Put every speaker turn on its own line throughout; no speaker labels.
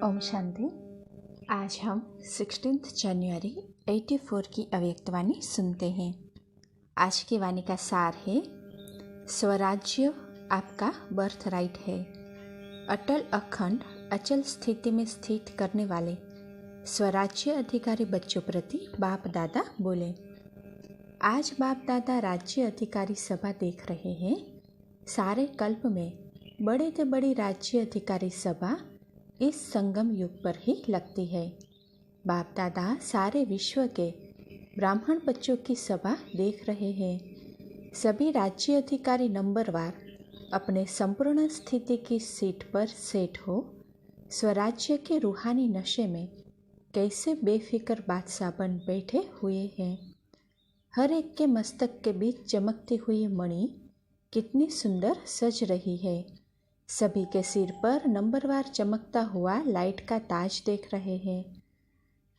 ओम शांति। आज हम 16 जनवरी 84 की अव्यक्तवाणी सुनते हैं। आज की वाणी का सार है, स्वराज्य आपका बर्थ राइट है। अटल अखंड अचल स्थिति में स्थित करने वाले स्वराज्य अधिकारी बच्चों प्रति बाप दादा बोले। आज बाप दादा राज्य अधिकारी सभा देख रहे हैं। सारे कल्प में बड़े से बड़ी राज्य अधिकारी सभा इस संगम युग पर ही लगती है। बाप दादा सारे विश्व के ब्राह्मण बच्चों की सभा देख रहे हैं। सभी राज्य अधिकारी नंबरवार अपने संपूर्ण स्थिति की सीट पर सेट हो स्वराज्य के रूहानी नशे में कैसे बेफिक्र बादशाह बन बैठे हुए हैं। हर एक के मस्तक के बीच चमकती हुई मणि कितनी सुंदर सज रही है। सभी के सिर पर नंबरवार चमकता हुआ लाइट का ताज देख रहे हैं।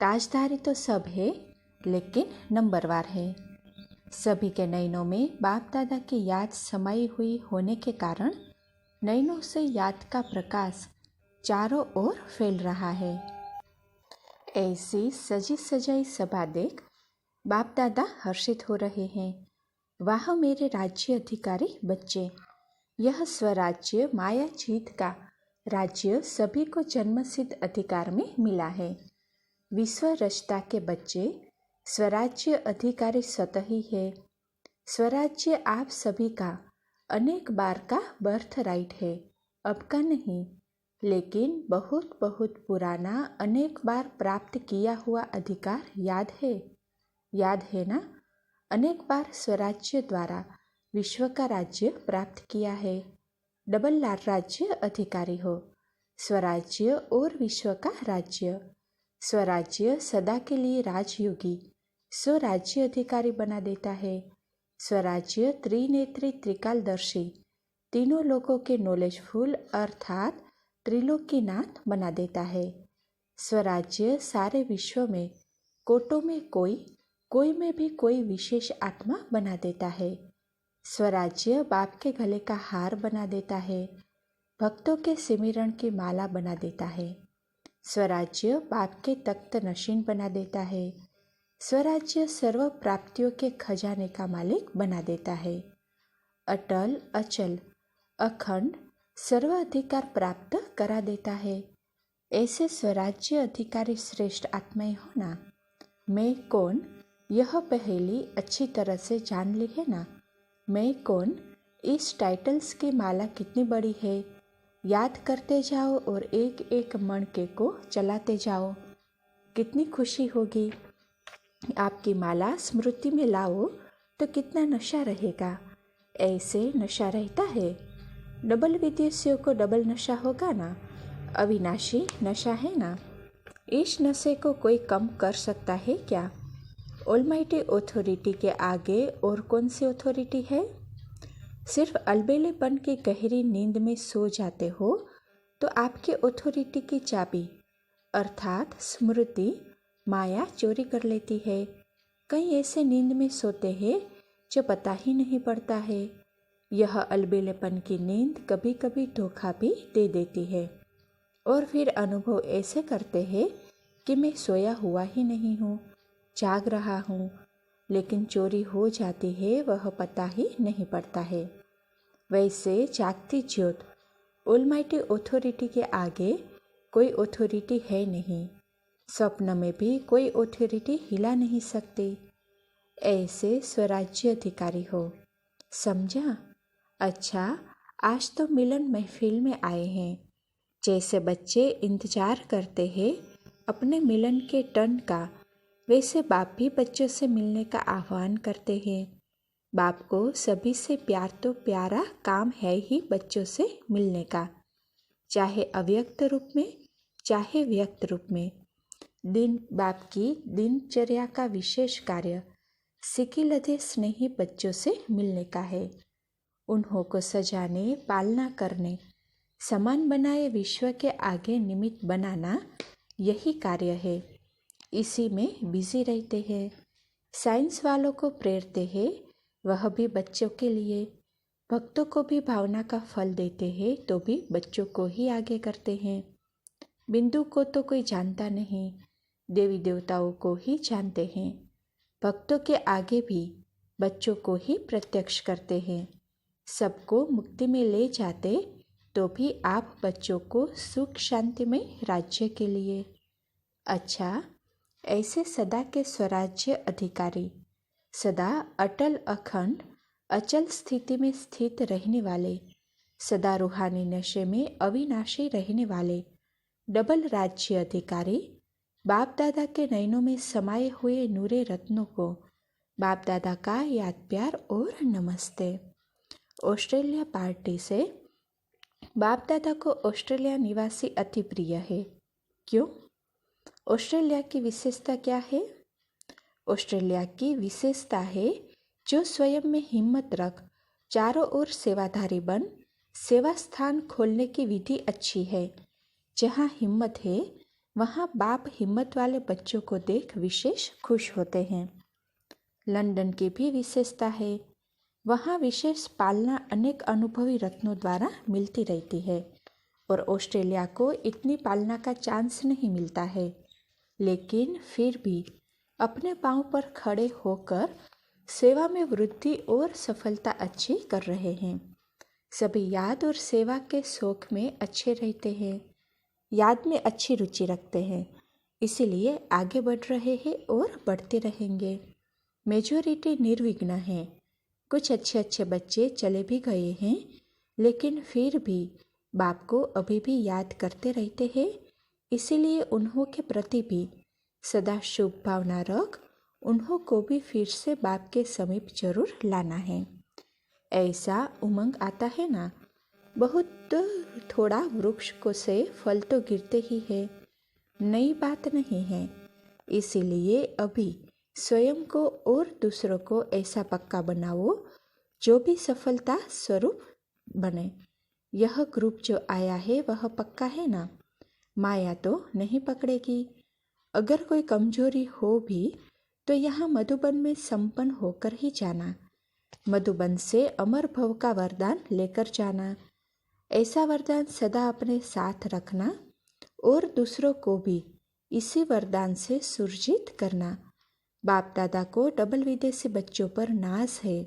ताजधारी तो सब है, लेकिन नंबरवार है। सभी के नयनों में बाप दादा की याद समाई हुई होने के कारण नयनों से याद का प्रकाश चारों ओर फैल रहा है। ऐसी सजी सजाई सभा देख बाप दादा हर्षित हो रहे हैं। वाह मेरे राज्य अधिकारी बच्चे, यह स्वराज्य माया जीत का राज्य सभी को जन्मसिद्ध अधिकार में मिला है। विश्व रचता के बच्चे स्वराज्य अधिकारी स्वतः ही है। स्वराज्य आप सभी का अनेक बार का बर्थ राइट है, अब का नहीं, लेकिन बहुत बहुत पुराना अनेक बार प्राप्त किया हुआ अधिकार याद है ना। अनेक बार स्वराज्य द्वारा विश्व का राज्य प्राप्त किया है। डबल राज्य अधिकारी हो, स्वराज्य और विश्व का राज्य। स्वराज्य सदा के लिए राजयोगी स्वराज्य अधिकारी बना देता है। स्वराज्य त्रिनेत्री त्रिकालदर्शी तीनों लोगों के नॉलेजफुल अर्थात त्रिलोकीनाथ बना देता है। स्वराज्य सारे विश्व में कोटों में कोई में भी कोई विशेष आत्मा बना देता है। स्वराज्य बाप के गले का हार बना देता है, भक्तों के सिमरन की माला बना देता है। स्वराज्य बाप के तख्त नशीन बना देता है। स्वराज्य सर्व प्राप्तियों के खजाने का मालिक बना देता है। अटल अचल अखंड सर्व अधिकार प्राप्त करा देता है। ऐसे स्वराज्य अधिकारी श्रेष्ठ आत्माएं हो ना। मैं कौन, यह पहेली अच्छी तरह से जान ली है ना। मैं कौन, इस टाइटल्स की माला कितनी बड़ी है, याद करते जाओ और एक एक मणके को चलाते जाओ। कितनी खुशी होगी। आपकी माला स्मृति में लाओ तो कितना नशा रहेगा। ऐसे नशा रहता है। डबल विदेशियों को डबल नशा होगा ना। अविनाशी नशा है ना। इस नशे को कोई कम कर सकता है क्या। ऑलमाइटी ऑथोरिटी के आगे और कौन सी ऑथोरिटी है। सिर्फ अलबेलेपन की गहरी नींद में सो जाते हो तो आपके ऑथोरिटी की चाबी अर्थात स्मृति माया चोरी कर लेती है। कई ऐसे नींद में सोते हैं जो पता ही नहीं पड़ता है। यह अलबेलेपन की नींद कभी कभी धोखा भी दे देती है और फिर अनुभव ऐसे करते हैं कि मैं सोया हुआ ही नहीं हूँ, जाग रहा हूँ, लेकिन चोरी हो जाती है, वह पता ही नहीं पड़ता है। वैसे जागती ज्योत ऑलमाइटी ऑथोरिटी के आगे कोई ऑथोरिटी है नहीं। स्वप्न में भी कोई ऑथोरिटी हिला नहीं सकती। ऐसे स्वराज्य अधिकारी हो, समझा। अच्छा, आज तो मिलन महफिल में आए हैं। जैसे बच्चे इंतजार करते हैं अपने मिलन के टर्न का, वैसे बाप भी बच्चों से मिलने का आह्वान करते हैं। बाप को सभी से प्यार तो प्यारा काम है ही बच्चों से मिलने का, चाहे अव्यक्त रूप में चाहे व्यक्त रूप में। बाप की दिनचर्या का विशेष कार्य सिकी लधे स्नेही बच्चों से मिलने का है। उन्हों को सजाने पालना करने समान बनाए विश्व के आगे निमित्त बनाना, यही कार्य है। इसी में बिजी रहते हैं। साइंस वालों को प्रेरते हैं, वह भी बच्चों के लिए। भक्तों को भी भावना का फल देते हैं तो भी बच्चों को ही आगे करते हैं। बिंदु को तो कोई जानता नहीं, देवी देवताओं को ही जानते हैं। भक्तों के आगे भी बच्चों को ही प्रत्यक्ष करते हैं। सबको मुक्ति में ले जाते तो भी आप बच्चों को सुख शांति में राज्य के लिए। अच्छा, ऐसे सदा के स्वराज्य अधिकारी, सदा अटल अखंड अचल स्थिति में स्थित रहने वाले, सदा रूहानी नशे में अविनाशी रहने वाले डबल राज्य अधिकारी, बाप दादा के नयनों में समाये हुए नूरे रत्नों को बाप दादा का याद प्यार और नमस्ते। ऑस्ट्रेलिया पार्टी से बाप दादा को ऑस्ट्रेलिया निवासी अति प्रिय है। क्यों? ऑस्ट्रेलिया की विशेषता क्या है? ऑस्ट्रेलिया की विशेषता है जो स्वयं में हिम्मत रख चारों ओर सेवाधारी बन सेवा स्थान खोलने की विधि अच्छी है। जहाँ हिम्मत है वहाँ बाप हिम्मत वाले बच्चों को देख विशेष खुश होते हैं। लंदन की भी विशेषता है, वहाँ विशेष पालना अनेक अनुभवी रत्नों द्वारा मिलती रहती है और ऑस्ट्रेलिया को इतनी पालना का चांस नहीं मिलता है, लेकिन फिर भी अपने पांव पर खड़े होकर सेवा में वृद्धि और सफलता अच्छी कर रहे हैं। सभी याद और सेवा के शौक में अच्छे रहते हैं, याद में अच्छी रुचि रखते हैं, इसीलिए आगे बढ़ रहे हैं और बढ़ते रहेंगे। मेजॉरिटी निर्विघ्न है। कुछ अच्छे बच्चे चले भी गए हैं, लेकिन फिर भी बाप को अभी भी याद करते रहते हैं, इसीलिए उन्हों के प्रति भी सदा शुभ भावना रख उन्हों को भी फिर से बाप के समीप जरूर लाना है। ऐसा उमंग आता है ना, बहुत थोड़ा वृक्ष को से फल तो गिरते ही है, नई बात नहीं है। इसीलिए अभी स्वयं को और दूसरों को ऐसा पक्का बनाओ जो भी सफलता स्वरूप बने। यह ग्रुप जो आया है वह पक्का है ना, माया तो नहीं पकड़ेगी। अगर कोई कमजोरी हो भी तो यहाँ मधुबन में संपन्न होकर ही जाना, मधुबन से अमर भव का वरदान लेकर जाना। ऐसा वरदान सदा अपने साथ रखना और दूसरों को भी इसी वरदान से सुरजित करना। बाप दादा को डबल विदेशी बच्चों पर नाज है,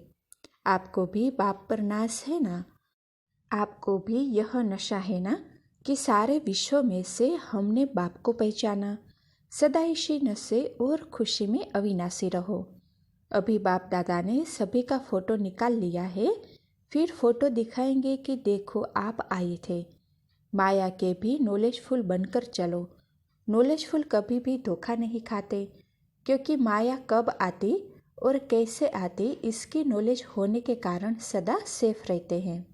आपको भी बाप पर नाज है ना। आपको भी यह नशा है ना कि सारे विश्व में से हमने बाप को पहचाना। सदा इसी नशे और खुशी में अविनाशी रहो। अभी बाप दादा ने सभी का फोटो निकाल लिया है, फिर फोटो दिखाएंगे कि देखो आप आए थे। माया के भी नॉलेजफुल बनकर चलो। नॉलेजफुल कभी भी धोखा नहीं खाते, क्योंकि माया कब आती और कैसे आती इसकी नॉलेज होने के कारण सदा सेफ रहते हैं।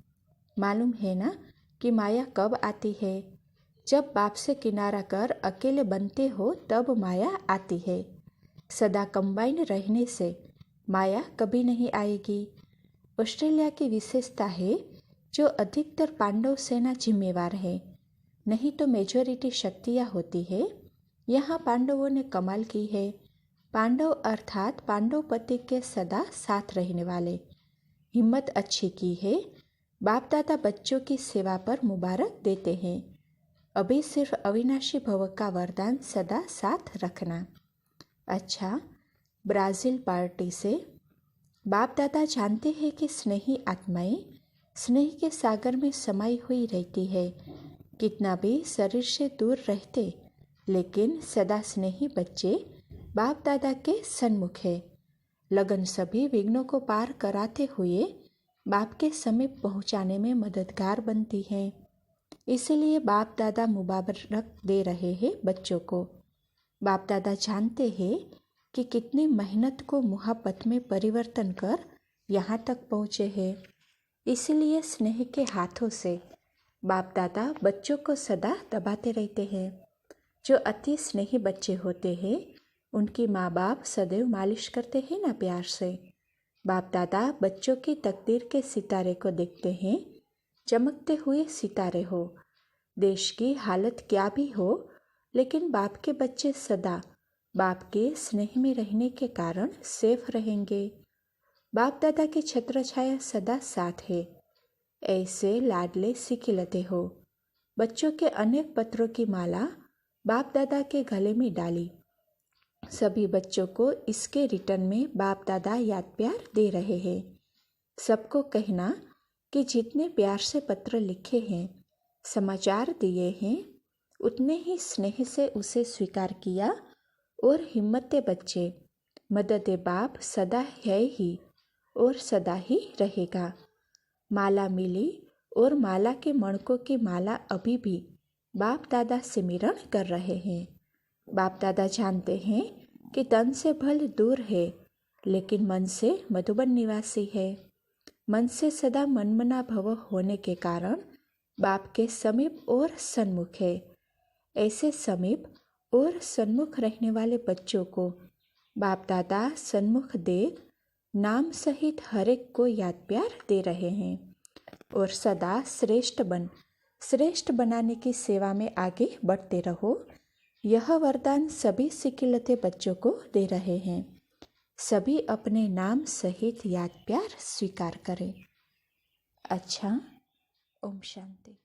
मालूम है ना कि माया कब आती है? जब बाप से किनारा कर अकेले बनते हो तब माया आती है। सदा कंबाइन रहने से माया कभी नहीं आएगी। ऑस्ट्रेलिया की विशेषता है जो अधिकतर पांडव सेना जिम्मेवार है, नहीं तो मेजॉरिटी शक्तियाँ होती है। यहाँ पांडवों ने कमाल की है। पांडव अर्थात पांडव पति के सदा साथ रहने वाले, हिम्मत अच्छी की है। बाप दादा बच्चों की सेवा पर मुबारक देते हैं। अभी सिर्फ अविनाशी भव का वरदान सदा साथ रखना। अच्छा, ब्राज़ील पार्टी से बाप दादा जानते हैं कि स्नेही आत्माएं स्नेह के सागर में समाई हुई रहती है। कितना भी शरीर से दूर रहते, लेकिन सदा स्नेही बच्चे बाप दादा के सन्मुख है। लगन सभी विघ्नों को पार कराते हुए बाप के समीप पहुंचाने में मददगार बनती है। इसलिए बाप दादा मुबारक दे रहे हैं बच्चों को। बाप दादा जानते हैं कि कितनी मेहनत को मुहब्बत में परिवर्तन कर यहाँ तक पहुँचे हैं। इसलिए स्नेह के हाथों से बाप दादा बच्चों को सदा दबाते रहते हैं। जो अति स्नेही बच्चे होते हैं उनकी माँ बाप सदैव मालिश करते हैं ना प्यार से। बाप दादा बच्चों की तकदीर के सितारे को देखते हैं। चमकते हुए सितारे हो, देश की हालत क्या भी हो, लेकिन बाप के बच्चे सदा बाप के स्नेह में रहने के कारण सेफ रहेंगे। बाप दादा की छत्र छाया सदा साथ है। ऐसे लाडले सिखिलते हो। बच्चों के अनेक पत्रों की माला बाप दादा के गले में डाली। सभी बच्चों को इसके रिटर्न में बाप दादा याद प्यार दे रहे हैं। सबको कहना कि जितने प्यार से पत्र लिखे हैं, समाचार दिए हैं, उतने ही स्नेह से उसे स्वीकार किया और हिम्मत बच्चे, मदद बाप सदा है ही और सदा ही रहेगा। माला मिली और माला के मणकों की माला अभी भी बाप दादा सिमरण कर रहे हैं। बाप दादा जानते हैं कि तन से भले दूर है, लेकिन मन से मधुबन निवासी है। मन से सदा मनमना भव होने के कारण बाप के समीप और सन्मुख है। ऐसे समीप और सन्मुख रहने वाले बच्चों को बाप दादा सन्मुख देख नाम सहित हरेक को याद प्यार दे रहे हैं और सदा श्रेष्ठ बनाने की सेवा में आगे बढ़ते रहो। यह वरदान सभी सिकिलते बच्चों को दे रहे हैं। सभी अपने नाम सहित याद प्यार स्वीकार करें। अच्छा, ओम शांति।